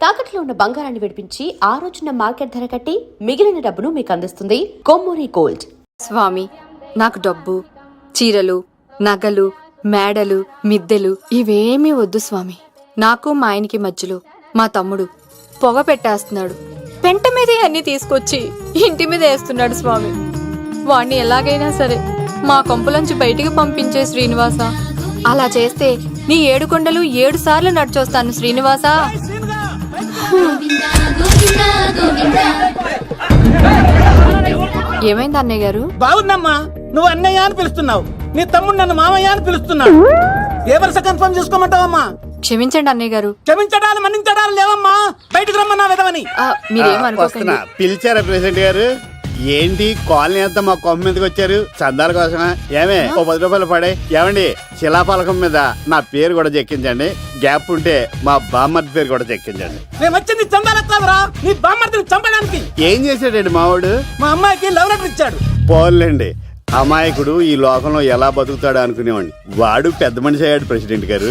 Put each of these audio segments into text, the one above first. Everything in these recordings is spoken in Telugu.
తాకట్లో ఉన్న బంగారాన్ని విడిపించి ఆ రోజున మార్కెట్ ధర కట్టి మిగిలిన డబ్బును మీకు అందిస్తుంది కొమ్మూరి గోల్డ్. స్వామి, నాకు డబ్బు, చీరలు, నగలు, మేడలు, మిద్దెలు ఇవేమీ వద్దు స్వామి. నాకు మా ఆయనకి మధ్యలో మా తమ్ముడు పొగ పెట్టేస్తున్నాడు. పెంట మీదే అన్ని తీసుకొచ్చి ఇంటి మీద వేస్తున్నాడు స్వామి. వాణ్ణి ఎలాగైనా సరే మా కొంపులోంచి బయటికి పంపించే శ్రీనివాస. అలా చేస్తే నీ 7 కొండలు 7 సార్లు నడిచొస్తాను శ్రీనివాస. ఏమైంది అన్నయ్య గారు? బాగుందమ్మా, నువ్వు అన్నయ్య అని పిలుస్తున్నావు, నీ తమ్ముడు నన్ను మామయ్య అని పిలుస్తున్నాడు. ఏ వరుస కన్ఫర్మ్ చేసుకోమంటావమ్మా? క్షమించండి అన్నయ్య గారు. క్షమించడాలు మన్నించడాలు లేవమ్మా, బయటకు రమ్మన్నా విధవని. మీరేమనుకోకండి. పిలిచారా ప్రెసిడెంట్ గారు? ఏంటి కాలనీ అంతా మా కొమ్మ మీదకి వచ్చారు? చందాల కోసమా? ఏమే ఓ 10 రూపాయలు పడే. ఏమండి, శిలాఫలకం మీద నా పేరు కూడా చెక్కించండి. గ్యాప్ ఉంటే మా బామ్మర్ది పేరు కూడా చెక్కించండి. నేను వచ్చింది చందాలకు కాదురా, నీ బామ్మర్దిని చంపడానికి. ఏం చేశాడండి మావాడు? మా అమ్మాయికి లవ్ లెటర్ ఇచ్చాడు. పోన్లేండి, అమాయకుడు ఈ లోకంలో ఎలా బతుకుతాడు అనుకునేవాడిని. వాడు పెద్ద మనిషి అయ్యాడు ప్రెసిడెంట్ గారు.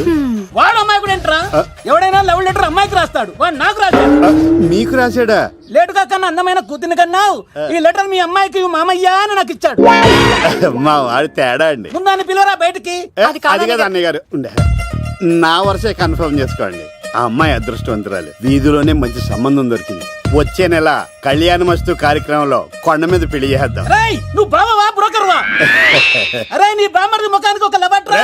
వాడు అమ్మాయికుడు ఏంట్రా? ఎవడైనా లవ్ లెటర్ అమ్మాయికి రాస్తాడు, వాడు నాకు రాశాడు. మీకు రాశాడా? లేటుగా కన్నా అందమైన కూతుని కన్నావు, ఈ లెటర్ మీ అమ్మాయికి మామయ్య అని నాకు ఇచ్చాడు. మా వాడు తేడా అండి. ముందాన్ని పిలవరా బయటికి. అది కదా అన్నయ్య గారు. ఉండే నా వరుసే కన్ఫర్మ్ చేసుకోండి. ఆ అమ్మాయి అదృష్టవంతురాలు. వీధిలోనే మంచి సంబంధం దొరికింది. వచ్చే నెల కళ్యాణమస్తు కార్యక్రమంలో కొండ మీద పెళ్లి చేద్దాం. నువ్వు బావవా బ్రోకర్వా? అరే నీ బామ్మర్ది ముఖానికి ఒక లెటర్.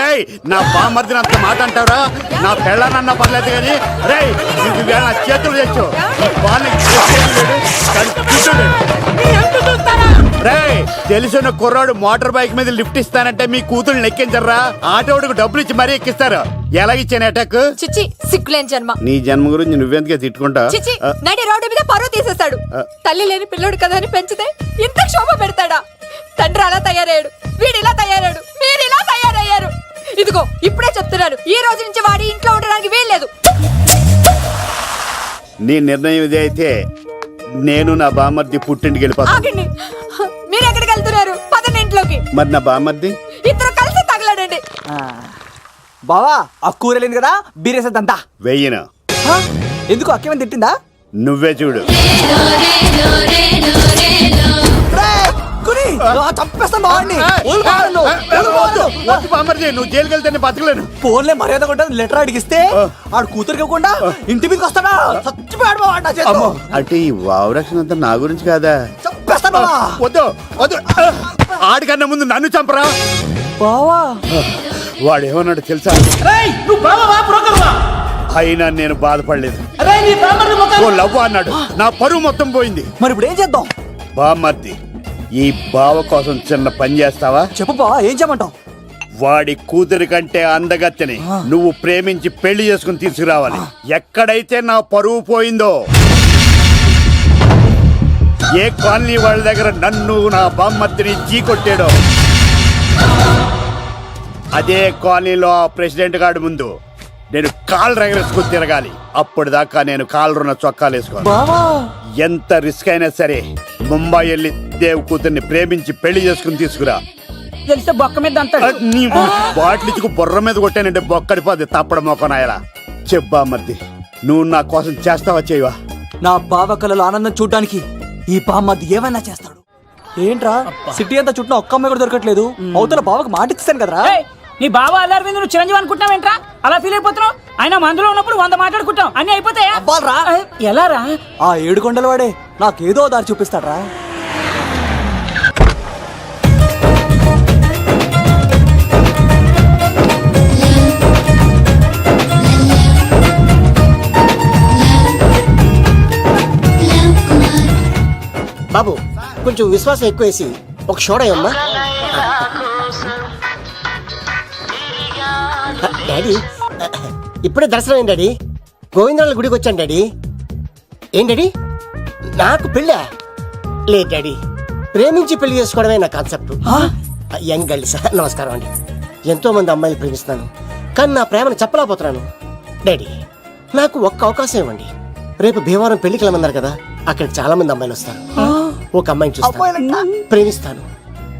నా బామ్మర్దిని అంత మాట అంటావురా? నా పెళ్ళానన్న పర్లేదు కానీ రేయ్, నువ్వు వేళ నా చేతులు తెచ్చు. తెలిసిన కుర్రాడు మోటార్ బైక్ మీద లిఫ్ట్ ఇస్తానంటే మీ కూతురు ఎక్కించరా? ఆటోడికి డబ్బులు ఇచ్చి మరీ ఎక్కిస్తారు. ఎలాగిచ్చాను అటాక్? చిచ్చి, సిగ్గులేని జన్మ. నీ జన్మ గురించి నువ్వెందుకే తిట్టుకుంటా? చిచ్చి, నడి రోడ్డు మీద పరువు తీసేస్తాడు. తల్లి లేని పిల్లోడు కదా అని పెంచితే ఇంత క్షోభ పెడతాడా? తండ్రి అలా తయారయ్యాడు, వీడిలా తయారయ్యాడు, మీరు ఇలా తయారయ్యారు. ఇదిగో ఇప్పుడే చెప్తున్నాను, ఈ రోజు నుంచి వాడి ఇంట్లో ఉండడానికి వీల్లేదు. నీ నిర్ణయం ఇదే అయితే నేను నా బామ్మర్ది పుట్టింటికి వెళ్ళిపోతాను. ఆగండి, మీరు ఎక్కడికి వెళ్తున్నారు? పదండి ఇంట్లోకి. మరి నా బామ్మర్ది? ఇద్దరు కలిసి తగలడండి. బావా, ఆ కూరలేను కదా, బీరేసేద్దంతా. వెయ్యను. ఎందుకు అక్కేమని తిట్టిందా? నువ్వే చూడు. నువ్వు జైలుకి వెళ్తే బతకలేను. ఫోన్లే మర్యాద కూడా లెటర్ అడిగిస్తే ఆడు కూతురికి ఇవ్వకుండా ఇంటి మీదకి వస్తాడా? చచ్చిపోయాడు. అంటే ఈ వావరక్షణ అంతా నా గురించి కాదా? చంపేస్తాను. వద్దు వద్దు, ఆడికన్నా ముందు నన్ను చంపరా. బావా, వాడేమన్నాడు తెలుసా? నువ్వు బావవా బ్రోకర్వా? అయినా నేను బాధపడలేదు. ఓ లవ్ అన్నాడు, నా పరువు మొత్తం పోయింది. మరి ఇప్పుడు ఏం చేద్దాం? బామ్మర్ది, ఈ బావ కోసం చిన్న పని చేస్తావా? చెప్పు బావా, ఏం చేయమంటావు? వాడి కూతురి కంటే అందగత్తెని నువ్వు ప్రేమించి పెళ్లి చేసుకుని తీసుకురావాలి. ఎక్కడైతే నా పరువు పోయిందో, ఏ కాలనీ వాళ్ళ దగ్గర నన్ను నా బామ్మర్దిని చీకొట్టాడో, అదే కాలనీలో ఆ ప్రెసిడెంట్ గారి ముందు నేను కాళ్ళు రగరేసుకుని తిరగాలి. అప్పుడు దాకా నేను కాళ్ళున్న చొక్కాలు వేసుకోను. ఎంత రిస్క్ అయినా సరే ముంబై వెళ్ళి దేవ్ కూతుర్ని ప్రేమించి పెళ్లి చేసుకుని తీసుకురా. తెలిస్తే బొక్క మీద నీ బాటిలిచ్చుకు బొర్ర మీద కొట్టానంటే బొక్కడిపోద్ది. తప్పడం మొక్కనాయలా. చెప్పా మర్ది, నువ్వు నా కోసం చేస్తావా చేయవా? నా బావ కళలో ఆనందం చూడడానికి ఈ బామ్మది ఏమైనా చేస్తాడు. ఏంట్రా సిటీ అంతా చుట్టూ ఒక్క అమ్మాయి కూడా దొరకట్లేదు. అవతల బావకు మాట ఇస్తాను కదరా. నీ బావ అల్లారి మీద నువ్వు చిరంజీవి అనుకుంటున్నావేంట్రా? అలా ఫీల్ అయిపోతున్నావు. ఆయన మందులో ఉన్నప్పుడు 100 మాట్లాడుకుంటాం, అన్ని అయిపోతాయా? ఎలా రా? ఆ 7 కొండల వాడే నాకేదో దారి చూపిస్తాడ్రా. బాబు, కొంచెం విశ్వాసం ఎక్కువేసి ఒక షోడయమ్మా. డాడీ, ఇప్పుడే దర్శనం అయింది డాడీ. గోవిందరాల గుడికి వచ్చాను డాడీ. ఏం డాడీ, నాకు పెళ్ళా? లేదు డాడీ, ప్రేమించి పెళ్లి చేసుకోవడమే నా కాన్సెప్ట్. యంగ్ గర్ల్స్, నమస్కారం అండి. ఎంతో మంది అమ్మాయిలు ప్రేమిస్తున్నాను, కానీ నా ప్రేమను చెప్పలేకపోతున్నాను. డాడీ, నాకు ఒక్క అవకాశం ఇవ్వండి. రేపు భీమవరం పెళ్లికి వెళ్ళమన్నారు కదా, అక్కడికి చాలా మంది అమ్మాయిలు వస్తారు. ఒక అమ్మాయిని చూస్తాను, ప్రేమిస్తాను,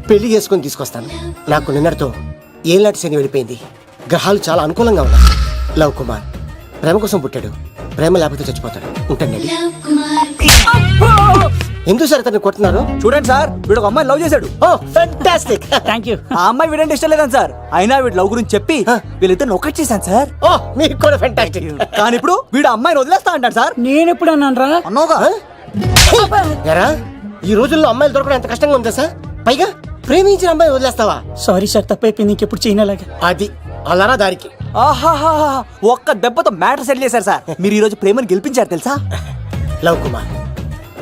పెళ్లి చేసుకుని తీసుకొస్తాను. నాకు నిన్నటితో ఏళ్ళనాటి శని వెళ్ళిపోయింది. గ్రహాలు చాలా అనుకూలంగా ఉన్నాయి. లవ్ కుమార్ ప్రేమ కోసం పుట్టాడు, ప్రేమ లేకపోతే చచ్చిపోతాడు. ఉంటానండి. ఎందుకు సార్ అతన్ని కొడుతున్నారు? చూడండి సార్, వీడు ఒక అమ్మాయి లవ్ చేశాడు. Oh fantastic. Thank you. ఆ అమ్మాయి వీడంటే ఇష్టం లేదని సార్, అయినా వీడు లవ్ గురించి చెప్పి వీళ్ళిద్దరు ఒకటి చేశాను సార్. ఓ మీకు కూడా ఫెంటాస్టిక్. కానీ ఇప్పుడు వీడు అమ్మాయిని వదిలేస్తా అంటాడు సార్. నేను ఎప్పుడు అన్నాను రా? అన్నోగా ఎరా ఈ రోజుల్లో అమ్మాయిలు దొరకడం ఎంత కష్టంగా ఉందా సార్? పైగా ప్రేమించిన అమ్మాయి వదిలేస్తావా? సారీ సార్, తప్పైపోయింది. ఇంకెప్పుడు చేయనలాగా. అది అలారా దారికి. ఆహాహా, ఒక్క దెబ్బతో మ్యాటర్ సెటిల్ చేశారు సార్. మీరు ఈ రోజు ప్రేమను గెలిపించారు తెలుసా? లవ్ కుమార్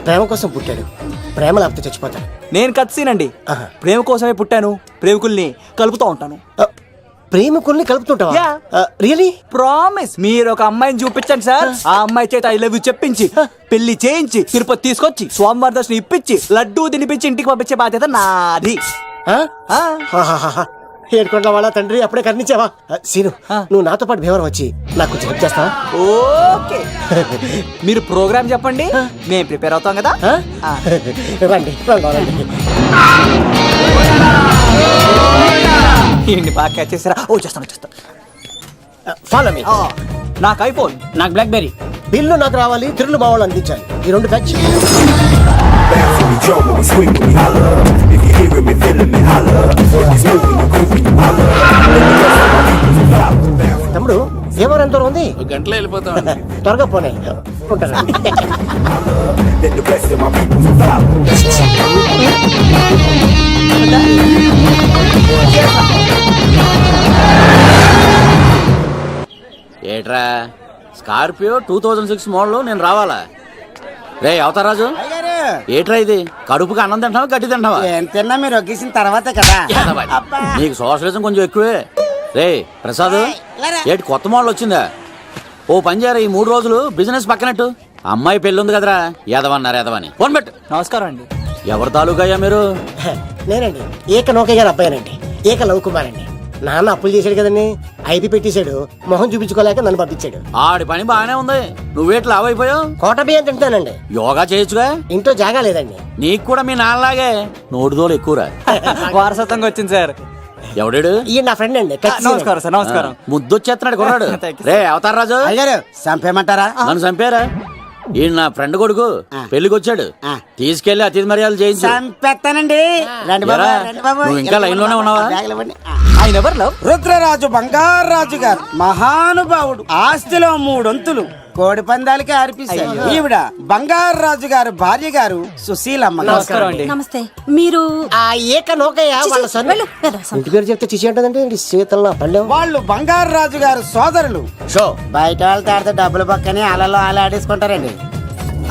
ప్రేమ కోసం పుట్టాడు, ప్రేమ లేకపోతే చచ్చిపోతాడు. నేను కత్సీనండి. ఆహా. ప్రేమ కోసమే పుట్టాను, ప్రేమికుల్ని కలుపుతూ ఉంటాను. ప్రేమికుల్ని కలుపుతుంటావా? Yeah. రియలీ? ప్రామిస్. మీరు ఒక అమ్మాయిని చూపించండి సార్, ఆ అమ్మాయి చేత ఐ లవ్ యూ చెప్పించి పెళ్లి చేయించి తిరుపతి తీసుకొచ్చి స్వామివారి దర్శనం ఇప్పించి లడ్డూ తినిపించి ఇంటికి పంపించే బాధ్యత నాది. ఆ. ఏడుకొండ వాళ్ళ తండ్రి అప్పుడే కర్ణించావా? సీను నువ్వు నాతో పాటు భీవరం వచ్చి నాకు కొంచెం హెల్ప్ చేస్తావా? ఓకే. మీరు ప్రోగ్రామ్ చెప్పండి, మేము ప్రిపేర్ అవుతాం కదా. రండి రండి. ఏంటి బాగా క్యాచ్ చేస్తారా? ఓ చేస్తాను. Follow me. నాకు ఐఫోన్. నాకు బ్లాక్ బెర్రీ. బిల్లు నాకు రావాలి, తిరులు మా వాళ్ళు అందించాలి. ఈ రెండు ప్యాచ్. తమ్ముడు భీమవరం ఎంత దూరం ఉంది? గంటలో వెళ్ళిపోతాం. త్వరగా పోనీ. ఉంటాను. ఏట్రా స్కార్పియో 2006 మోడల్ నేను రావాలా? రే అవతారాజు, ఏట్రా ఇది? కడుపుకి అన్నం తింటావా గడ్డి తింటావా? తిన్నా మీరు ఒగ్గేసిన తర్వాతే కదా. నీకు సోషలిజం కొంచెం ఎక్కువే. రే ప్రసాద్, ఏటి కొత్త మోడల్ వచ్చిందా? ఓ పని చేయరా, ఈ 3 రోజులు బిజినెస్ పక్కనట్టు. అమ్మాయి పెళ్ళి ఉంది కదరా, ఎదవన్నారు ఎదవని. ఫోన్ పెట్టు. నమస్కారం అండి. ఎవరి తాలూకా అయ్యా మీరు? నేనండి ఏక నౌకయ్య గారు అబ్బాయినండి. ఏక లవ్ కుమార్ అండి. నాన్న అప్పులు చేశాడు కదండి, ఐపీ పెట్టేశాడు. మొహం చూపించుకోలేక నన్ను పంపించాడు. ఆడి పని బాగానే ఉంది, నువ్వేట్లు లావైపోయావు? కోట బియ్యం తింటానండి. యోగా చేయొచ్చుగా. ఇంట్లో జాగా లేదండి. నీకు కూడా మీ నాన్నలాగే నోటిదోలు ఎక్కువరా. వారసత్వంగా వచ్చింది సార్. ఎవడాడు? ఈయన నా ఫ్రెండ్ అండి. నమస్కారం సార్. నమస్కారం. ముద్దొచ్చేస్తున్నాడు కొన్నాడు. Thank you, రే అవతార రాజు, అయ్యారు చంపేయమంటారా? నన్ను చంపారా? ఈయన నా ఫ్రెండ్ కొడుకు పెళ్లికి వచ్చాడు, తీసుకెళ్లి అతిథి మర్యాదలు చేయించు. చంపేస్తానండి. రండి బాబు, ఎరా, రండి బాబు. నువ్వు ఇంకా లైన్ లోనే ఉన్నావా? బ్యాగులు ఇవ్వండి. ఆయన ఎవరు లవ్? రుద్రరాజు బంగారాజు గారు మహానుభావుడు. ఆస్తిలో 3 వంతులు కోడి పందాలకి అర్పిస్తారు. ఈవిడ బంగారాజు గారు భార్య గారు సుశీలమ్మ. నమస్కారం అండి. నమస్తే. మీరు ఆ ఏక నౌకయ్య వాళ్ళ సన్. ఇంటి పేరు చెప్తే చిచి ఉంటుందంటే శీతల పల్లెం. వాళ్ళు బంగారాజు గారు సోదరులు. షో బయట వాళ్ళ తాడితే డబ్బులు పక్కనే అలలో అలా ఆడేసుకుంటారండి.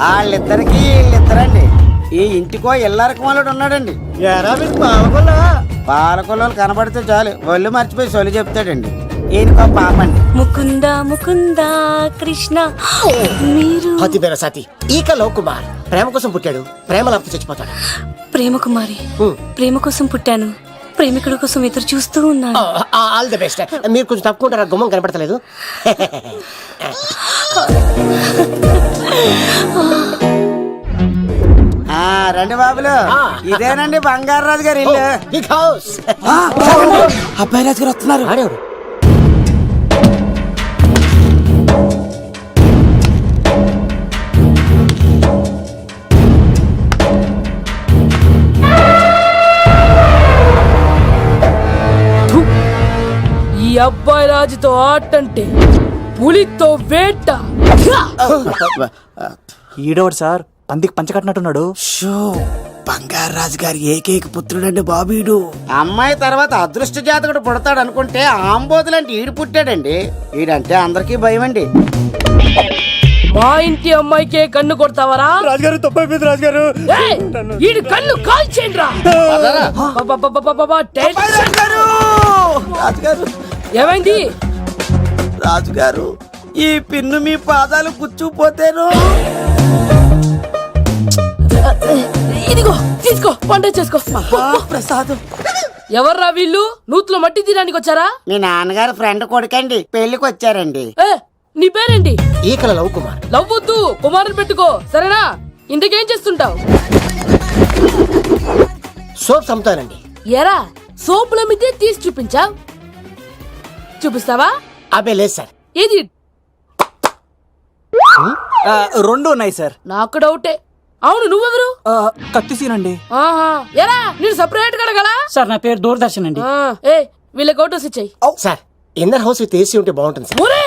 వాళ్ళిద్దరికి వీళ్ళిద్దరండి. ఈ ఇంటికో ఇల్లరకం వాళ్ళడు ఉన్నాడండి. పాలకొల్లు కనబడితే చాలు ఒళ్ళు మర్చిపోయి సొలి చెప్తాడండి. ఈయనకో పాపండి. ముకుంద ముకుంద కృష్ణ. మీరు హతి పేర సాతి ఈక లవ్ కుమార్ ప్రేమ కోసం పుట్టాడు, ప్రేమ లేకపోతే చచ్చిపోతాడు. ప్రేమ కుమారి. ప్రేమ కోసం పుట్టాను, ప్రేమికుడి కోసం ఎదురు చూస్తూ ఉన్నాను. All the best. మీరు కొంచెం తప్పుకుంటారా? గుమ్మం కనపడతలేదు. రండి బాబులు, ఇదేనండి బంగారాజు గారి ఇల్లు. Big house. అబ్బాయి రాజు గారు వస్తున్నారు. ఆడేవాడు ఈ అబ్బాయి రాజుతో ఆటంటే పులితో వేట. ఈడోడు సార్, పందికి పంచ కట్టినట్టున్నాడు. బంగారాజు గారి ఏకైక పుత్రుడండి బాబీడు. అమ్మాయి తర్వాత అదృష్ట జాతకుడు పుడతాడు అనుకుంటే ఆంబోతులంటే ఈడు పుట్టాడండి. ఈడంటే అందరికీ భయం అండి. మా ఇంటి అమ్మాయికే కన్ను కొడతావరా? రాజుగారు తప్పైపోయింది రాజుగారు. ఈడు కన్ను కాల్చేండ్రా. రాజుగారు, ఏమైంది? రాజుగారు, ఈ పిన్ను మీ పాదాలు గుచ్చుకుపోతేను. ఇదిగో తీసుకో, పంట చేసుకో. ప్రసాదం. ఎవర్రా వీళ్ళు? నూతులో మట్టి తీయడానికి వచ్చారా? మీ నాన్నగారు ఫ్రెండ్ కొడుకండి, పెళ్లికి వచ్చారండి. ఏ, నీ పేరేంటి? ఈకల లవ్ కుమార్. లవ్వొద్దు, కుమారుని పెట్టుకో సరేనా? ఇంతకేం చేస్తుంటావు? సోప్స్ అమ్ముతానండి. ఎరా సోపుల మీదే తీసి చూపించావు, చూపిస్తావా? అబ్బే లేదు సార్. ఏది? రెండు ఉన్నాయి సార్. నాకు డౌటే. అవును నువ్వెవరు? కత్తిసీనండి. ఆహా ఎరా నేను సపరేట్ గా అడగాలా? సార్ నా పేరు దూరదర్శన్ అండి. ఏ వీళ్ళ ఫోటోస్ ఇచ్చాయి. Sir inner house with AC ఉంటే బాగుంటుంది సార్. ఒరే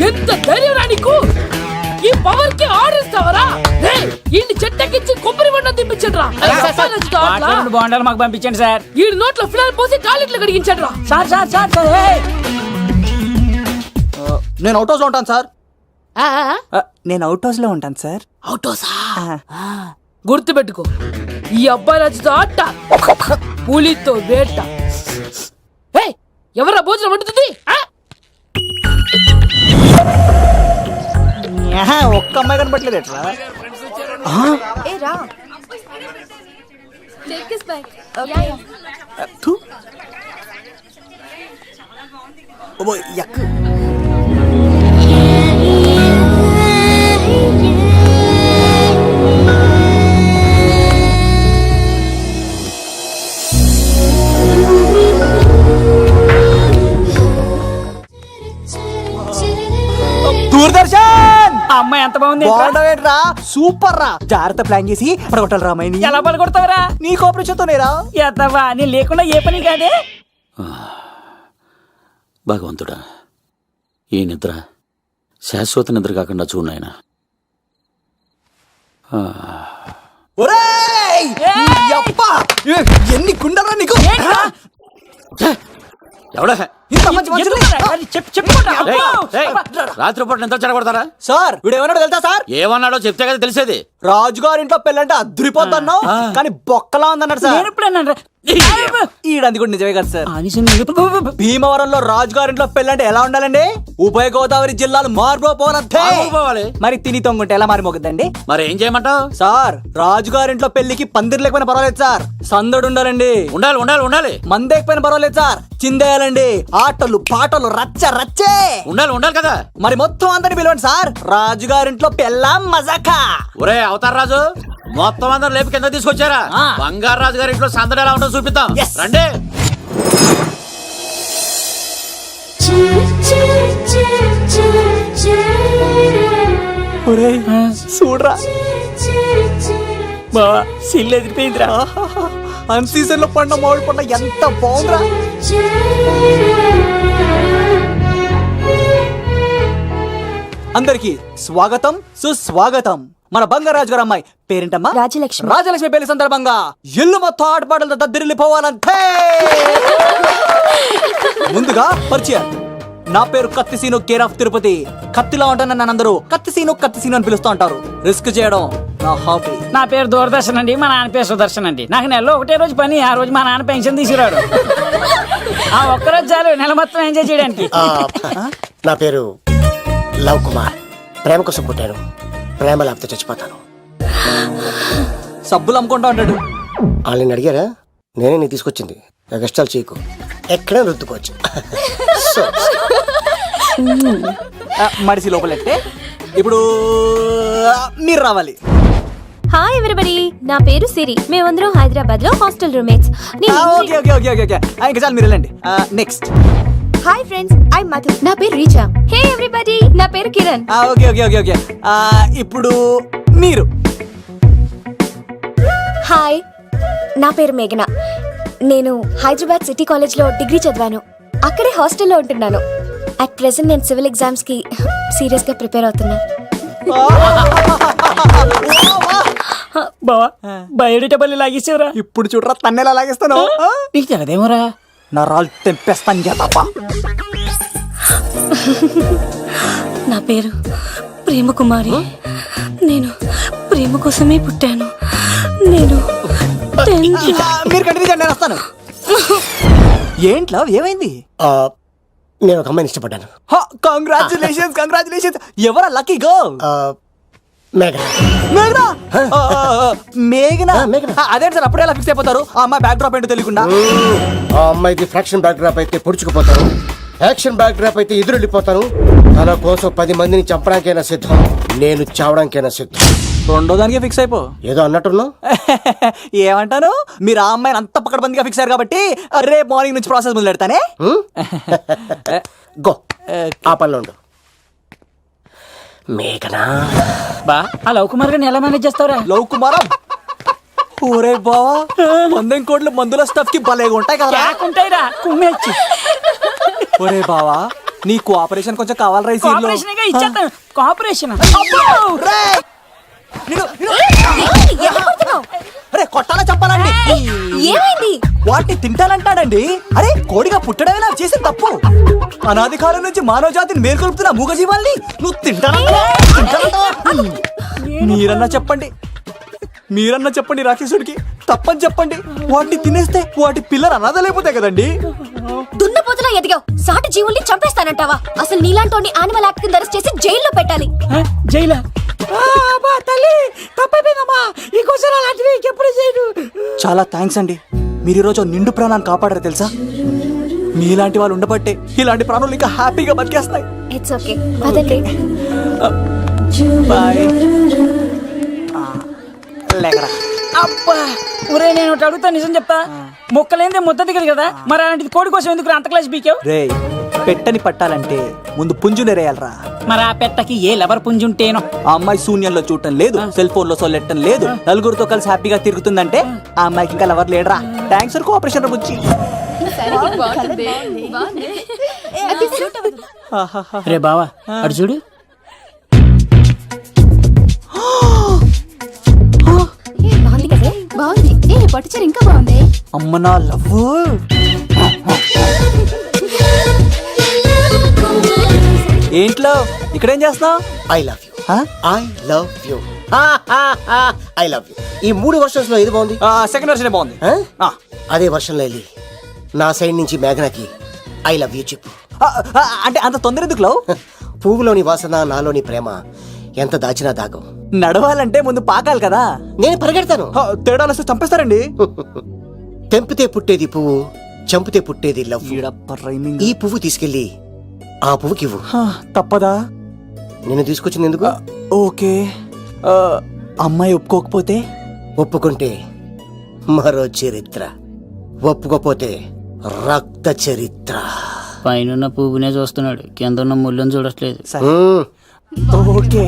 ఎంత ధైర్యం రా నీకు! ఈ పవర్ కి ఆర్డర్ ఇస్తావరా? ఈ చెట్టెక్కించి కొబ్బరి బండ తిప్పించండి రా. రెండు బాండాలు మాకు పంపించండి సార్. ఈ నోట్లో ఫినాల్ పోసి టాయిలెట్లు కడిగించండి రా. సార్ సార్ సార్ సార్ నేను అవుట్ హౌస్ లో ఉంటాను సార్. ఆ, నేను అవుట్ హౌస్ లో ఉంటాను సార్. అవుటోసా? గుర్తు పెట్టుకో, ఈ అబ్బాయి రాజుతో ఆట, పులితో వేట. ఎవరా భోజనం వండుతుంది? ఒక్క అమ్మాయి కనపట్లేదు ఎట్లా? థు. ఓ, యక్. దూరదర్శన్ ఆ అమ్మాయి ఎంత బాగుంది. బాగుండవేంట్రా? సూపర్ రా. జాగ్రత్త ప్లాన్ చేసి పడగొట్టాలి రామాయణి. ఎలా పడగొడతావరా? నీ కోఆపరేషన్తోనేరా. ఎత్తవా నీ లేకుండా ఏ పని కాదే. భగవంతుడా, ఈ నిద్ర శాశ్వత నిద్ర కాకుండా చూడాయన. ఒరేయ్! ఈ అబ్బ! ఎన్ని గుండెలరా నీకు? ఎవడా ఇంత మంచి మనుషుల్ని? రాత్రిపూట నిద్ర చెడగొడతారా? సార్ వీడు ఏమన్నాడు తెలుసా సార్? ఏమన్నాడో చెప్తే కదా తెలిసేది. రాజుగారింట్లో పెళ్ళంటే అద్దరిపోతున్నావు కానీ బొక్కలా ఉందన్నాడు సార్. నేను ఎప్పుడన్నా ఈడంది కూడా నిజమే కదా సార్. భీమవరంలో రాజుగారింట్లో పెళ్ళంటే ఎలా ఉండాలండి? ఉభయ గోదావరి జిల్లాలు మారిపోవాలంతే. పోవాలి. మరి తిని తొంగుంటే ఎలా మారిపోతుందండి? మరి ఏం చేయమంటావు? సార్ రాజుగారింట్లో పెళ్లికి పందిరి లేకపోయినా పర్వాలేదు సార్, సందడు ఉండాలండి. ఉండాలి ఉండాలి ఉండాలి. మందేకపోయినా పర్వాలేదు సార్, చిందేయాలండి. ఆటలు పాటలు రచ్చ రచ్చే ఉండాలి ఉండాలి కదా. మరి మొత్తం అందరిని పిలవండి సార్, రాజుగారింట్లో పెళ్ళాం మజాకా. ఒరే అవతార్ రాజు, మొత్తం అందరు లేపి కింద తీసుకొచ్చారా? బంగారు రాజు గారి ఇంట్లో సందడి ఎలా ఉంటుందో చూపిద్దాం. రండి. చూడరా బావా సిల్లు ఎదిరిపోయిందిరా. అన్ సీజన్ లో పడిన మామిడి పంట ఎంత బాగుందిరా. అందరికి స్వాగతం సుస్వాగతం. మన బంగారాజు గారు అమ్మాయి పేరేంటమ్మా? రాజలక్ష్మి. రాజలక్ష్మి పెళ్లి సందర్భంగా ఇల్లు మొత్తం ఆటపాటలతో దద్దరిల్లిపోవాలంటే ముందుగా పరిచయం. నా పేరు కత్తిసీను, కేర్ ఆఫ్ తిరుపతి. కత్తిలా ఉంటాను నన్ను అందరూ కత్తిసీను కత్తిసీను అని పిలుస్తూ ఉంటారు. రిస్క్ చేయడం నా హాబీ. నా పేరు దూరదర్శన్ అండి, మా నాన్న పేరు సుదర్శన్ అండి. నాకు నెలలో ఒకటే రోజు పని, ఆ రోజు మా నాన్న పెన్షన్ తీసుకురాడు. ఆ ఒక్కరోజు చాలు నెల మొత్తం ఎంజాయ్ చేయడానికి. నా పేరు లవ్ కుమార్. ప్రేమ కోసం పుట్టాను, ప్రేమ లేకపోతే చచ్చిపోతాను. సబ్బులు అమ్ముకుంటా ఉంటాడు. వాళ్ళని అడిగారా? నేనే నీ తీసుకొచ్చింది. కష్టాలు చేయకు, ఎక్కడే రుద్దుకోవచ్చు. మడిసి లోపలెట్టే. ఇప్పుడు మీరు రావాలి. హాయ్ ఎవరీబడి, నా పేరు సిరి. మేమందరం హైదరాబాద్ లో hostel roommates. Okay okay okay okay okay ఇంకా చాలు, మీరు వెళ్ళండి. Next. Hi friends, I Madhu. నా పేరు రీచా. హే ఎవరీబడి, నా పేరు Kiran. Okay okay okay okay ఇప్పుడు మీరు. హాయ్, నా పేరు మేఘన. నేను హైదరాబాద్ సిటీ కాలేజ్ లో డిగ్రీ చదివాను. అక్కడే హాస్టల్లో ఉంటున్నాను. అట్ ప్రెసెంట్ నేను సివిల్ ఎగ్జామ్స్ కి సీరియస్ గా ప్రిపేర్ అవుతున్నా. బావా బయోడేటా పల్లి లాగేసేవరా. ఇప్పుడు చూడరా తన్నేలా లాగేస్తాను. నీకు తెగదేమోరా. నా రాళ్ళు తెంపేస్తాను చేతప్ప. నా పేరు ప్రేమ కుమారి. నేను ప్రేమ కోసమే పుట్టాను. నేను మీరు కంటిన్యూ చేయండి, నేను వస్తాను. ఏంట్లో ఏమైంది? నేను ఒక అమ్మాయిని ఇష్టపడ్డాను. Congratulations congratulations. ఎవరా లక్కీ గర్ల్? మేఘన. మేఘనా? మేఘనా? మేఘనా. అదేంటి సార్ అప్పుడే ఎలా ఫిక్స్ అయిపోతారు? ఆ అమ్మాయి బ్యాక్ డ్రాప్ ఏంటో తెలియకుండా. ఆ అమ్మాయిది ఫ్రాక్షన్ బ్యాక్ డ్రాప్ అయితే పొడుచుకుపోతాను, యాక్షన్ బ్యాక్ డ్రాప్ అయితే ఎదురెళ్ళిపోతాను. తన కోసం 10 మందిని చంపడానికైనా సిద్ధం, నేను చావడానికైనా సిద్ధం. రెండో దానికి ఫిక్స్ అయిపో. ఏదో అన్నట్టున్నావు. ఏమంటాను, మీరు ఆ అమ్మాయిని అంత పకడ్బందీగా ఫిక్స్ అయ్యారు కాబట్టి రేపు మార్నింగ్ నుంచి ప్రాసెస్ మొదలు పెడతానే. గో, ఆ పనిలో ఉండు. మేఘనా బా ఆ లవ్ కుమార్ గారిని ఎలా మేనేజ్ చేస్తావురా? లవ్ కుమారం ఓరే బావా మందెం కోట్లు మందుల స్టఫ్ కి భలేగా ఉంటాయి కదా ఉంటాయిరా కుమ్మేచ్చి. ఒరే బావా నీ కోఆపరేషన్ కొంచెం కావాలరా ఈ సీన్ లో. కోఆపరేషన్ ఇచ్చేస్తాను. కోఆపరేషన్ అరే కొట్టాలా చెప్పాలండి ఏమైంది? వాటిని తింటానంటాడండి. అరే కోడిగా పుట్టడమే నాకు చేసిన తప్పు. అనాది కాలం నుంచి మానవ జాతిని మేల్కొల్పుతున్న మూగజీవాల్ని నువ్వు తింటానంటావా? మీరన్నా చెప్పండి రాక్షసుడికి తప్పని చెప్పండి. వాటిని తినేస్తే వాటి పిల్లలు అనాథలైపోతాయి కదండి. దున్నపోతులా ఎదిగావు, సాటి జీవుల్ని చంపేస్తానంటావా? అసలు నీలాంటి యానిమల్ యాక్ట్ కింద అరెస్ట్ చేసి జైల్లో పెట్టాలి. జైలా? తల్లి తప్పైపోయిందమ్మా, ఇంకోసారి అలాంటివి ఎప్పుడు చేయడు. చాలా థ్యాంక్స్ అండి, మీరు ఈరోజు నిండు ప్రాణాన్ని కాపాడారు తెలుసా. మీలాంటి వాళ్ళు ఉండబట్టే ఇలాంటి ప్రాణులు ఇంకా హ్యాపీగా బతికేస్తాయి. ఇట్స్ ఓకే, వదండి. బాయ్. లేకరా అబ్బా ఒరే నేను ఒకటి అడుగుతా, నిజం చెప్తా. మొక్కలేందే ముద్ద దిగదు కదా, మరి అలాంటిది కోడి కోసం ఎందుకు అంత క్లాస్ బీకావు? రే పెట్టని పట్టాలంటే ముందు పుంజు నెరేయాలరా. మరి ఆ పెట్టకి ఏ లవర్ పుంజుంటేనో. ఆ అమ్మాయి శూన్యంలో చూడటం లేదు, సెల్ ఫోన్ లో సొల్లెట్టడం లేదు, నలుగురితో కలిసి హ్యాపీగా తిరుగుతుందంటే ఆ అమ్మాయికి ఇంకా లవర్ లేడరా. థ్యాంక్స్ ఫర్ కోఆపరేషన్ బుజ్జి. రే బావా అడు చూడు. బాగుంది కదా? బాగుంది. పట్టుచీర ఇంకా బాగుంది. అమ్మ నా లవ్. ఏంట్లో ఇక్కడేం చేస్తున్నావు? I love you, I love you, I love you. ఈ 3 వర్షన్స్ లో ఏది బాగుంది? సెకండ్ వర్షన్ బాగుంది. అదే వర్షంలో వెళ్ళి నా సైడ్ నుంచి మేఘనాకి ఐ లవ్ యూ చెప్పు. అంటే అంత తొందర ఎందుకు లవ్? పువ్వులోని వాసన నాలోని ప్రేమ ఎంత దాచినా దాగం. నడవాలంటే ముందు పాకాలి కదా. నేను పరిగెడతాను. తేడాలు వస్తే చంపేస్తారండి. తెంపితే పుట్టేది పువ్వు, చంపితే పుట్టేది లవ్. ఈ పువ్వు తీసుకెళ్ళి ఆ పువ్వుకి ఇవ్వు. తప్పదా? నేను తీసుకొచ్చింది ఎందుకు? ఓకే. అమ్మాయి ఒప్పుకోకపోతే? ఒప్పుకుంటే మరో చరిత్ర, ఒప్పుకోపోతే రక్త చరిత్ర. పైన పువ్వునే చూస్తున్నాడు, కింద ఉన్న ముళ్ళని చూడట్లేదు. ఓకే.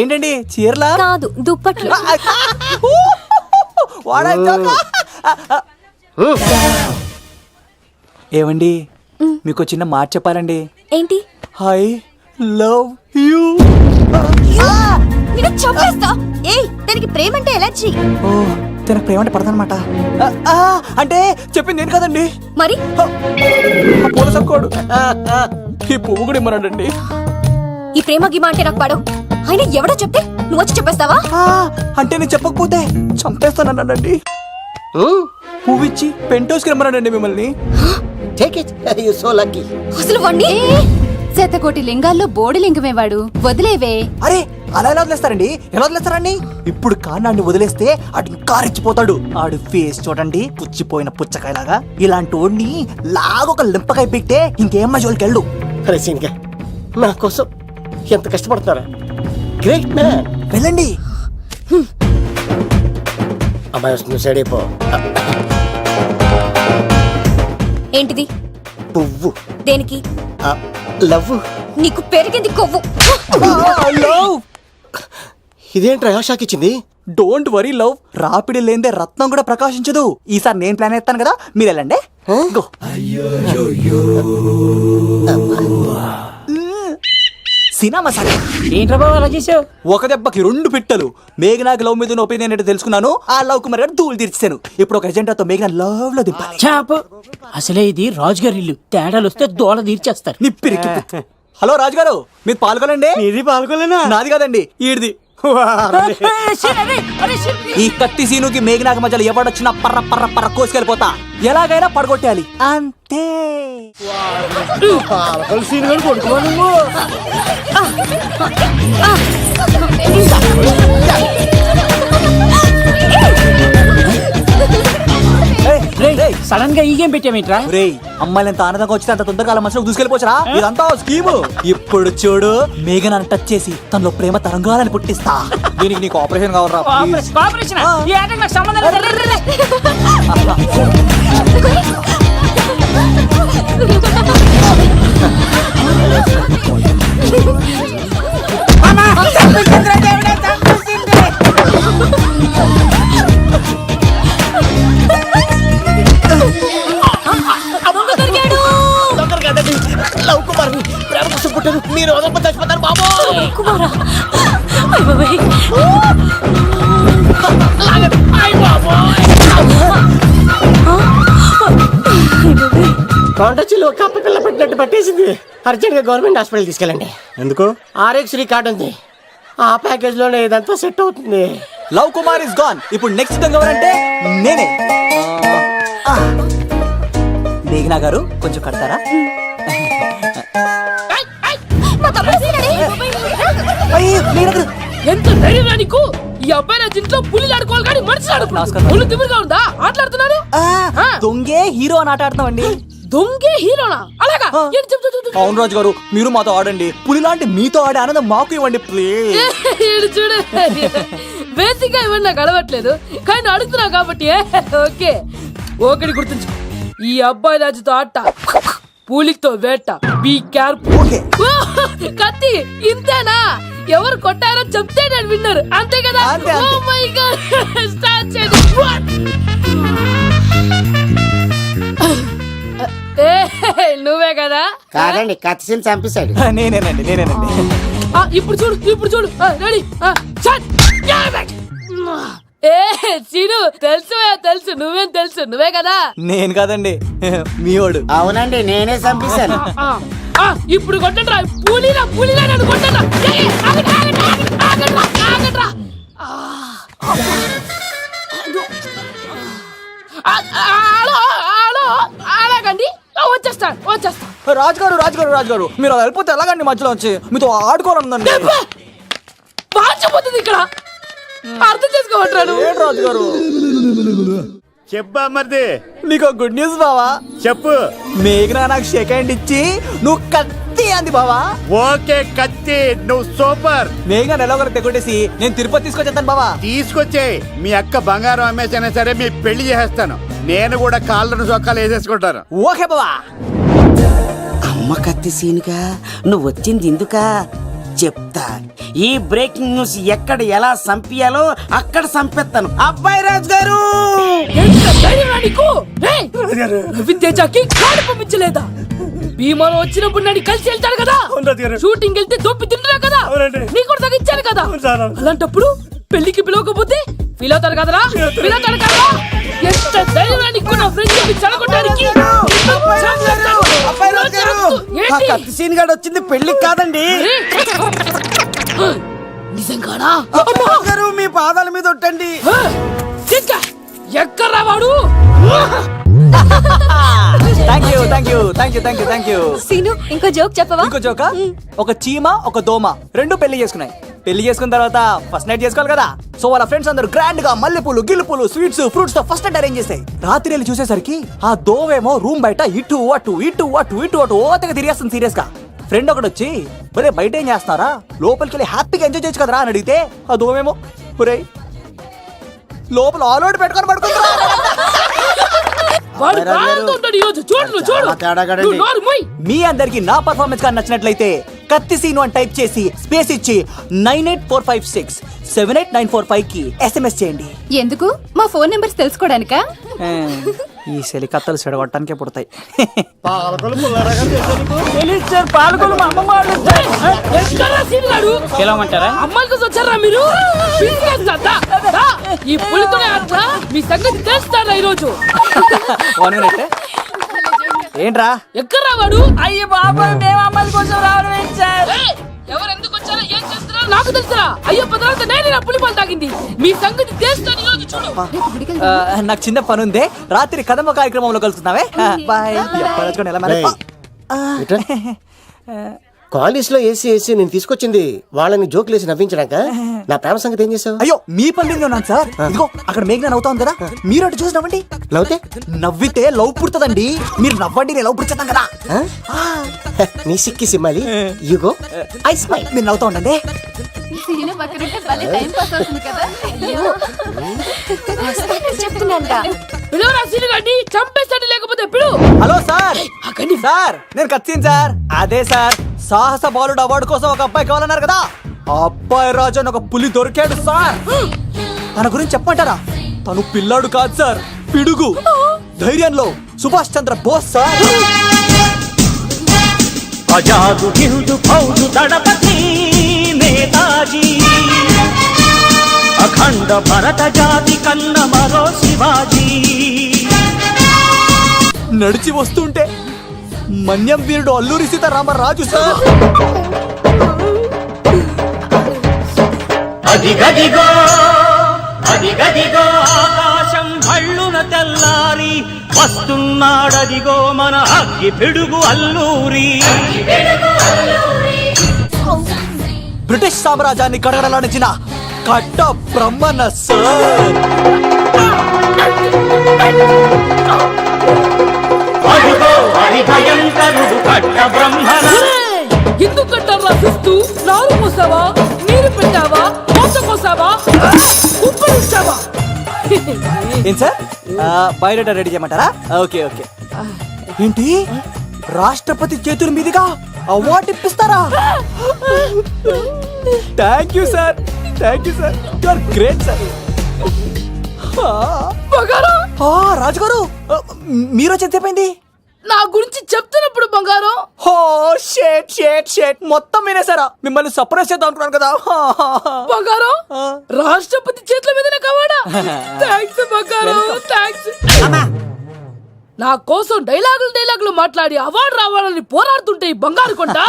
ఏంటండి చీరలా? కాదు, దుప్పట్లు. ఏమండి మీకు చిన్న మాట చెప్పాలండి. ఏంటి? I love you. నేను చంపేస్తా. ఏయ్, దానికి ప్రేమ అంటే ఎలర్జీ. ఓ తనకు ప్రేమ అంటే పడదనమాట. అంటే చెప్పింది నేను కదండి, మరి పూల సబ్కోడు. ఈ పువ్వు కూడా ఇమ్మన్నాడండి. ఈ ప్రేమ గిమ అంటే నాకు పడవు. అయినా ఎవడో చెప్తే నువ్వు వచ్చి చెప్పేస్తావా? అంటే నేను చెప్పకపోతే చంపేస్తానన్నాడండి. పువ్వు ఇచ్చి పెంటోస్కి రమ్మన్నాడండి మిమ్మల్ని. Take it, you so lucky. అసలు వాణ్ణి శతకోటి లింగాల్లో బోడి లింగమేవాడు, వదిలేవే. అరే అలా ఎలా వదిలేస్తారండి? ఎలా వదిలేస్తారండి? ఇప్పుడు కాన్నాడిని వదిలేస్తే ఆడు ఇంకా రెచ్చిపోతాడు. ఆడు ఫేస్ చూడండి, పుచ్చిపోయిన పుచ్చకాయలాగా. ఇలాంటి వాడిని లాగొక లింపకాయ పెట్టే ఇంకేం జోలికి వెళ్ళు. అరే సీన్గా, నా కోసం ఎంత కష్టపడతారా? Great man. వెళ్ళండి. అమ్మాయి వస్తుంది, సైడ్ అయిపో. ఏంటిది? పువ్వు. దేనికి? లవ్. నీకు పెరిగింది కొవ్వు. ఇదేంట్రా షాక్ ఇచ్చింది? డోంట్ వరీ లవ్, రాపిడి లేదే రత్నం కూడా ప్రకాశించదు. ఈసారి నేను ప్లాన్ ఎత్తాను కదా, మీరు వెళ్ళండి. గో. సినిమా సరే. ఏంట్రా బాబు అలా చేసావు? ఒక దెబ్బకి 2 పిట్టలు. మేఘనాకి లవ్ మీద ఒపీనియన్ ఏంటో తెలుసుకున్నాను. ఆ లవ్ కుమార్ గారు ధూళి తీర్చాను. ఇప్పుడు ఒక ఎజెండాతో మేఘనా లవ్ లో దింపాలి. చాపు. అసలే ఇది రాజుగారి ఇల్లు, తేడాలు వస్తే దోళ తీర్చేస్తారు. నిప్పిరికి. హలో రాజుగారు, మీరు పాల్గొనండి. ఇది పాల్గొలేనా? నాది కాదండి, ఈడిది. ఈ కత్తి సీనుకి మేఘనాకి మధ్యలో ఎవడొచ్చినా పర్ర పర్ర పర్ర కోసుకెళ్ళిపోతా. ఎలాగైనా పడగొట్టాలి అంతే. సడన్ గా ఈ గేమ్ పెట్టామేంట్రా? రేయ్, అమ్మాయిలు ఎంత ఆనందంగా వచ్చితే అంత తొందరగా అలా మనసులో దూసుకెళ్ళిపోవచ్చురా. ఇదంతా స్కీము. ఇప్పుడు చూడు, మేఘనాన్ని టచ్ చేసి తనలో ప్రేమ తరంగాలని పుట్టిస్తా. దీనికి నీకు ఆపరేషన్ కావాలరా? సంబంధం లేదు. లవ్ కుమార్ ప్రేమ కోసం పుట్టారు మీరు వదలకపోతే చచ్చిపోతారు బాబు. కొండచిల్లు కప్ప పిల్ల పట్టినట్టు పట్టేసింది. అర్జెంట్ గా గవర్నమెంట్ హాస్పిటల్ తీసుకెళ్ళండి. ఎందుకు? ఆర్ఎక్స్ కార్డు ఉంది, ఆ ప్యాకేజ్ లోనే ఇదంతా సెట్ అవుతుంది. Love Kumar is gone. ఇప్పుడు నెక్స్ట్ దొంగ ఎవరంటే నేనే. మేఘనా గారు కొంచెం కడతారా? ఎంత ధైర్యం నీకు? ఈ అబ్బాయి నా ఇంట్లో పులిలు ఆడుకోవాలి కానీ మనుషులు ఆడుకున్నాడు. పులి తిమ్మిరిగా ఉందా? ఆటలాడుతున్నాడు. దొంగే హీరో అని ఆట ఆడతామండి. దొంగే హీరోనా? అలాగా? ఏంటి చెప్పు, చెప్పు, చెప్పు. అవును రాజు గారు, మీరు మాతో ఆడండి. పులి లాంటి మీతో ఆడే ఆనందం మాకు ఇవ్వండి ప్లీజ్. ఈడు చూడు, బేసిక్ గా ఇవన్నీ నాకు అలవట్లేదు కానీ అడుగుతున్నావు కాబట్టి ఓకే. ఒకటి గుర్తుంచు, ఈ అబ్బాయి రాజుతో ఆట, పూలితో వేట. Be careful. కత్తి ఇంతేనా? ఎవరు కొట్టారో చెప్తే నేను విన్నారు, అంతే కదా? ఓ మై గాడ్, స్టార్ట్ చేయండి. నువ్వే కదా? కాదండి, కత్తిని చంపేశాడు. నేనేనండి. ఇప్పుడు చూడు, ఇప్పుడు చూడు. రెడీ? ఏ సీను, తెలుసు నువ్వేం తెలుసు, నువ్వే కదా? నేను కాదండి, మీ వాడు. అవునండి, నేనే చంపేశాను. ఇప్పుడు కొట్టండి రా, పూలీలా నన్ను కొట్టండి. అలాగండి, వచ్చేస్తా. రాజుగారు మీరు వెళ్ళిపోతే ఎలాగండి? మధ్యలో వచ్చి మీతో ఆడుకోవాలండి. బాగా ఇక్కడ అర్థం చేసుకోమంటాడు. రాజుగారు చెప్పా మరిది, నీకు గుడ్ న్యూస్ బావా. చెప్పు. మేఘనా నాకు సెకండ్ ఇచ్చి నువ్వు కత్తి అంది బావా. ఓకే కత్తి, నువ్వు సూపర్. మేఘనా ఎలా ఒకరు తెగొట్టేసి నేను తిరుపతి తీసుకొచ్చేస్తాను బావా. తీసుకొచ్చే మీ అక్క బంగారం అమ్మేసైనా సరే మీ పెళ్లి చేసేస్తాను. నేను కూడా కాళ్ళను చొక్కాలు వేసేసుకుంటాను. ఓకే బావా. అమ్మ కత్తి సీనుగా నువ్వు వచ్చింది ఎందుకా చెప్తా. ఈ బ్రేకింగ్ న్యూస్ ఎక్కడ ఎలా సంపియాలో అక్కడ సంపెత్తాను. అబ్బాయి రాజు గారు, రవితేజకి కాడు పంపించలేదా? భీమాలో వచ్చినప్పుడు నన్ను కలిసి వెళ్తాడు కదా, షూటింగ్ వెళ్తే దొప్పి తింటున్నా కదా, నీ కూడా తగ్గించాను కదా. అలాంటప్పుడు పెళ్లికి పిలవకపోతే ఫీల్ అవుతారు కదరా? ఎంత ధైర్యం నీకు నా ఫ్రెండ్ చెడగొట్టడానికి? కత్తి సీన్ గాడు వచ్చింది పెళ్లికి కాదండి. నిజంగానా? గారు మీ పాదాల మీద ఒట్టండి. ఎక్కడ్రా వాడు? Thank you. సీను, ఇంకో జోక్ చెప్పవా? ఇంకో జోకా? ఒక చీమ ఒక దోమ రెండు పెళ్లి చేసుకున్నాయి. పెళ్లి చేసుకున్న తర్వాత ఫస్ట్ నైట్ చేసుకోవాలి కదా. సో వాళ్ళ ఫ్రెండ్స్ అందరూ గ్రాండ్ గా మల్లెపూలు, గిల్లుపూలు, స్వీట్స్, ఫ్రూట్స్ తో ఫస్ట్ నైట్ అరేంజ్ చేస్తాయి. రాత్రి వెళ్ళి చూసేసరికి ఆ దోవేమో రూమ్ బయట ఇటు అటు ఓతగా తిరిగేస్తుంది సీరియస్ గా. ఫ్రెండ్ ఒకటి వచ్చి, ఒరే బయట ఏం చేస్తున్నారా, లోపలికి వెళ్ళి హ్యాపీగా ఎంజాయ్ చేయొచ్చు కదరా అని అడిగితే ఆ దోవేమో, ఒరే లోపల ఆల్ అవుట్ పెట్టుకొని పడుకుంటా. మీ అందరికి నా పర్ఫార్మెన్స్ గా నచ్చినట్లయితే కత్తి సీను అని టైప్ చేసి స్పేస్ ఇచ్చి 9845678945 కి SMS చేయండి. ఎందుకు? మా ఫోన్ నెంబర్స్ తెలుసుకోవడానికా? ఈ సెలికత్తలు చెడగొట్టడానికే పుడతాయి. అమ్మాయిల కోసం వచ్చారా మీరు? ఈ పులితోనే అట్లా మీ సంగతి తెలుస్తారా ఈరోజు? ఏంట్రా ఎక్కడ్రా వాడు? అయ్యో బాబా, మేము అమ్మాయిల కోసం రావడం సార్. ఎవరు ఎందుకు వచ్చారో ఏం చేస్తున్నారో నాకు తెలుసురా. అయ్యో పదార్థం నేనే పులిపాలు తాగింది. మీ సంగతి తెలుస్తాను ఈరోజు, చూడు. నాకు చిన్న పని ఉంది, రాత్రి కదమ్మ కార్యక్రమంలో కలుస్తున్నావే. బాయ్. కాలేజ్ లో ఏసీ నేను తీసుకొచ్చింది వాళ్ళని జోకులేసి నవ్వించడాక. నా ప్రేమ సంగతి ఏం చేసావు? అయ్యో మీ పని ఉన్నాను సార్. ఇదిగో అక్కడ మేఘన నవ్వుతా ఉంది కదా, మీరు అటు చూసి నవ్వండి. నవ్వుతే నవ్వితే లవ్ పుడుతుందండి. మీరు నవ్వండి, నేను లవ్ పుడిచేద్దాం కదా. నీ సిక్కి సిమ్మాలి. యుగో ఐ స్మైల్. మీరు నవ్వుతా ఉండండి. చెప్తున్నాను పిలువరా సీనుగాడిని, చంపేస్తాడు లేకపోతే పిలు. హలో సార్ సార్ నేను కత్తిన్ సార్. అదే సార్ సాహస బాలుడు అవార్డు కోసం ఒక అబ్బాయి కావాలన్నారు కదా, ఆ అబ్బాయి రాజు అని ఒక పులి దొరికాడు సార్. తన గురించి చెప్పమంటారా? తను పిల్లాడు కాదు సార్, పిడుగు. ధైర్యంలో సుభాష్ చంద్ర బోస్ సార్. ఆజాదు హిందూ ఫౌజు దళపతి నేతాజీ, అఖండ భరత జాతి కన్న మరో శివాజీ. నడిచి వస్తుంటే మన్యం వీరుడు అల్లూరి సీతారామరాజు సార్. అదిగదిగో అదిగదిగో ఆకాశం హళ్ళున తెల్లారి వస్తున్నాడదిగో మన అగ్గి పిడుగు అల్లూరి. బ్రిటిష్ సామ్రాజ్యాన్ని కడగడలాడించిన కట్ట బ్రహ్మన్న సార్. అదిగో హరిభయంకరుడు కట్ట బ్రహ్మణ. ఎందుకు కట్టారు రాసిస్తూ? నారు పోసావా, నీరు పెట్టావా, మోస పోసావా, ఉప్పరిస్తావా? ఏం సార్ బయోడేటా రెడీ చేయమంటారా? Okay okay. ఏంటి రాష్ట్రపతి చేతుల మీదుగా అవార్డు ఇప్పిస్తారా? Thank you sir, thank you sir, you are great sir. రాజుగారు మీరు వచ్చి ఎంతసేపైంది? నా గురించి చెప్తున్నప్పుడు బంగారం. హో షేట్ షేట్ షేట్ మొత్తం వినేసారా? మిమ్మల్ని సర్ప్రైజ్ చేద్దాం అనుకున్నాను కదా. బంగారం రాష్ట్రపతి చేతుల మీద కావాడా? థ్యాంక్స్ బంగారం, థ్యాంక్స్. నా కోసం డైలాగులు మాట్లాడి అవార్డు రావాలని పోరాడుతుంటే ఈ బంగారు కొండ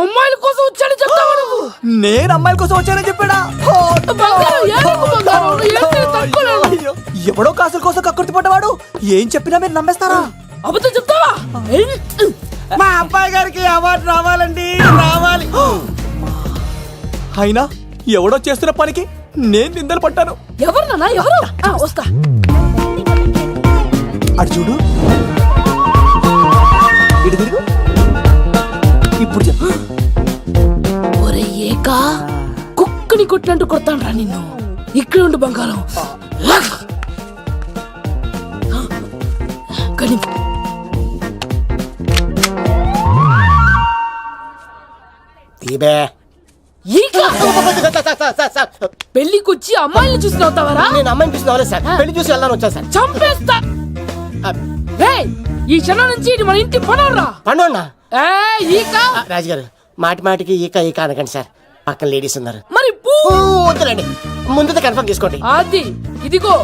అమ్మాయిల కోసం వచ్చాడని చెప్తావా నువ్వు? నేను అమ్మాయిల కోసం వచ్చానని చెప్పాడా? బంగారం, ఏడుపు బంగారం, ఏంటి తక్కువలేదు? అయ్యో, ఎవడో కాసుల కోసం కక్కుర్తి పడ్డవాడు ఏం చెప్పినా మీరు నమ్మేస్తారా? అబద్ధం చెప్తావా? మా అబ్బాయి గారికి అవార్డు రావాలండి, రావాలి. అయినా ఎవడో చేస్తున్న పనికి నేను నిందలు పట్టాను. ఎవరు నాన్న, ఎవరు? వస్తా. అటు చూడు, ఇటు తిరుగు. ఇప్పుడు చెప్పు. ఒరే ఏకా, కుక్కని కొట్టినట్టు కొడతాను రా నిన్ను. ఇక్కడ ఉండు బంగారం. కానీ తీబే ఈకా పెళ్లికొచ్చి అమ్మాయిని చూసి నవ్వుతావరా? నేను అమ్మాయిని చూసి నవ్వలేదు సార్, పెళ్లి చూసి వెళ్దాను వచ్చాను సార్. చంపేస్తా. రేయ్, ఈ క్షణం నుంచి ఇది మన ఇంటి పనోడ్రా. పండున్నా ఈకా. రాజుగారు మాటి మాటికి ఈక ఈక అనకండి సార్, పక్కన లేడీస్ ఉన్నారు. మరి పూ. వద్దులండి, ముందు కన్ఫర్మ్ చేసుకోండి. అది ఇదిగో,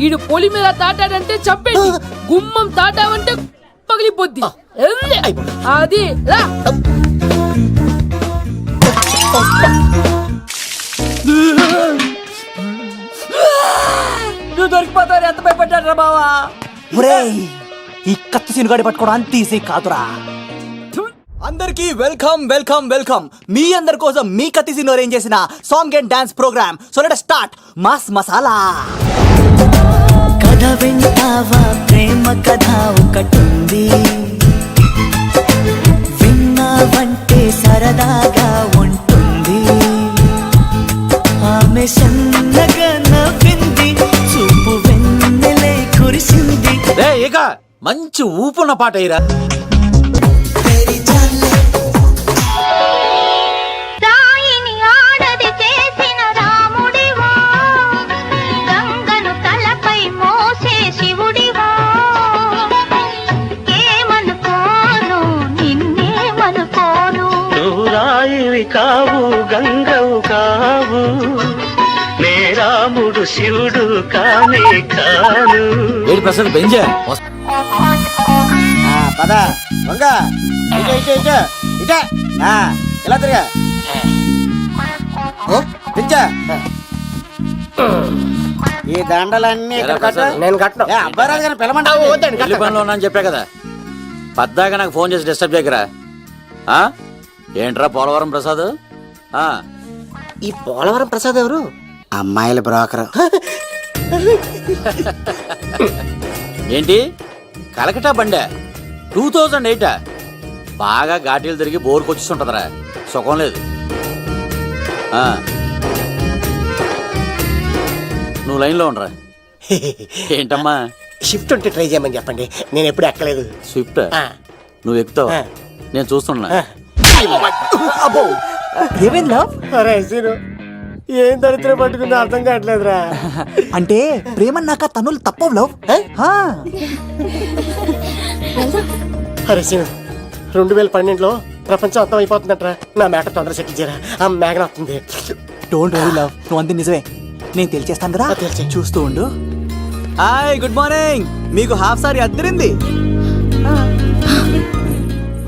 ఈడు పొలి మీద తాటాడంటే చంపేది, గుమ్మం తాటావంటే పగిలిపోద్ది. అది రా. నువ్వు దొరికిపోతావు. ఎంత భయపడ్డాడు రా బావా. ఈ కత్తి సీనుగాడి పట్టుకోవడం అంత ఈజీ కాదురా. అందరికి వెల్కమ్ వెల్కమ్ వెల్కమ్. మీ అందరి కోసం మీ కత్తి సీను అరేంజ్ చేసిన song and dance program. So let start mass masala. కథ వింటావా, ప్రేమ కథ ఒకటుంది, విన్నావంటే సరదాగా ఉంటుంది. ఆమె సన్నగా నవ్వింది, చూపు వెన్నెలై కురిసింది. ఇక మంచి ఊపున్న పాట అయ్యిరా. కావు గంగవు కావు, నేరాముడు శివుడు కానే కాను. ఏంటి ప్రసాద్ బెంజా పద దొంగ, ఇటే ఇటే ఇటే ఇటే. ఇలా తిరిగా పించా. ఈ దండలన్నీ ఇక్కడ కట్టు. నేను కట్టను. అబ్బాయి రాజు గారిని పిలమంటా. పెళ్లి పనిలో ఉన్నా అని చెప్పా కదా, పద్దాక నాకు ఫోన్ చేసి డిస్టర్బ్ చేయకరా. ఏంట్రా పోలవరం ప్రసాద్? ఈ పోలవరం ప్రసాద్ ఎవరు? అమ్మాయిల బ్రోకర్. ఏంటి కలకటా బండే 2008? బాగా ఘాటీలు తిరిగి బోర్కి వచ్చిస్తుంటదరా, సుఖం లేదు. నువ్వు లైన్లో ఉండరా. ఏంటమ్మా షిఫ్ట్ ఉంటే ట్రై చేయమని చెప్పండి, నేను ఎప్పుడు ఎక్కలేదు. స్విఫ్ట్ ఆ. నువ్వు ఎక్కుతావు, ఆ. నేను చూస్తున్నా. అబ్బో ఏమైంది లవ్? అరే సీను, ఏం దరిద్రం పట్టుకుందో అర్థం కావట్లేదురా. అంటే ప్రేమన్నాక తనులు తప్పవు లవ్. హా. అరే సీను, 2012లో ప్రపంచం అంతం అయిపోతుందట్రా. నా మేక తొందర సెటిల్ చేయరా, ఆ మేఘన వస్తుంది. డోంట్ వరీ లవ్, నువ్వు అంది నిజమే. నేను తెలిచేస్తాను కదా, తెలిసే. చూస్తూ ఉండు. Hi good morning. మీకు హాఫ్ సారీ అద్దరింది.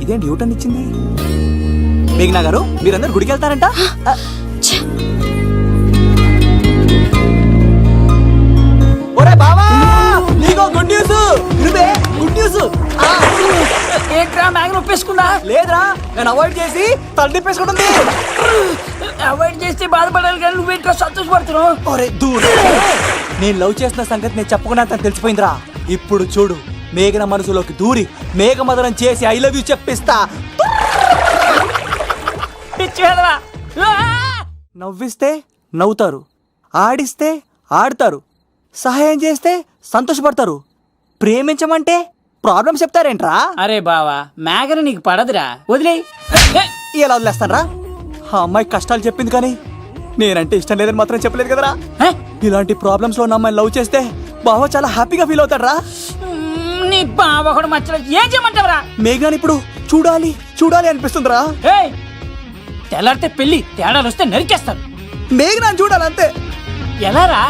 ఇదేంటి యూటర్న్ ఇచ్చింది? మేఘనా గారు, మీరందరు గుడికి వెళ్తారంట? ఒరే బావా, నీకో గుడ్ న్యూస్. నువ్వే గుడ్ న్యూస్. ఏంట్రా మ్యాగ్ నొప్పేసుకున్నా? లేదురా, నేను అవాయిడ్ చేసి తల తిప్పేసుకుంటుంది. అవాయిడ్ చేస్తే బాధపడాలి కానీ నువ్వేంట్రా సంతోషపడుతున్నావు? ఒరే దూర్, నేను లవ్ చేసిన సంగతి నేను చెప్పకుండా తను తెలిసిపోయిందిరా. ఇప్పుడు చూడు, మేఘన మనసులోకి దూరి మేఘమదనం చేసి ఐ లవ్ యూ చెప్పిస్తా. పిచ్చి వెళ్ళరా. నవ్విస్తే నవ్వుతారు, ఆడిస్తే ఆడతారు, సహాయం చేస్తే సంతోషపడతారు. ప్రేమించమంటే ప్రాబ్లం చెప్తారేంట్రా? అరే బావా, మ్యాగన్ నీకు పడదురా, వదిలేయ్. ఎలా వదిలేస్తానరా? ఆ అమ్మాయి కష్టాలు చెప్పింది కానీ నేనంటే ఇష్టం లేదని మాత్రం చెప్పలేదు కదరా. ఇలాంటి ప్రాబ్లమ్స్ లో నా అమ్మాయి లవ్ చేస్తే బావ చాలా హ్యాపీగా ఫీల్ అవుతాడ్రా. నీ బావ కూడా మచ్చలేదు, ఏం చేయమంటావరా? మేఘనాని ఇప్పుడు చూడాలి చూడాలి అనిపిస్తుందిరా. తెల్లారితే పెళ్లి, తేడాలు వస్తే నరికేస్తారు. మేఘనాని చూడాలి అంతే. ఎలా రా?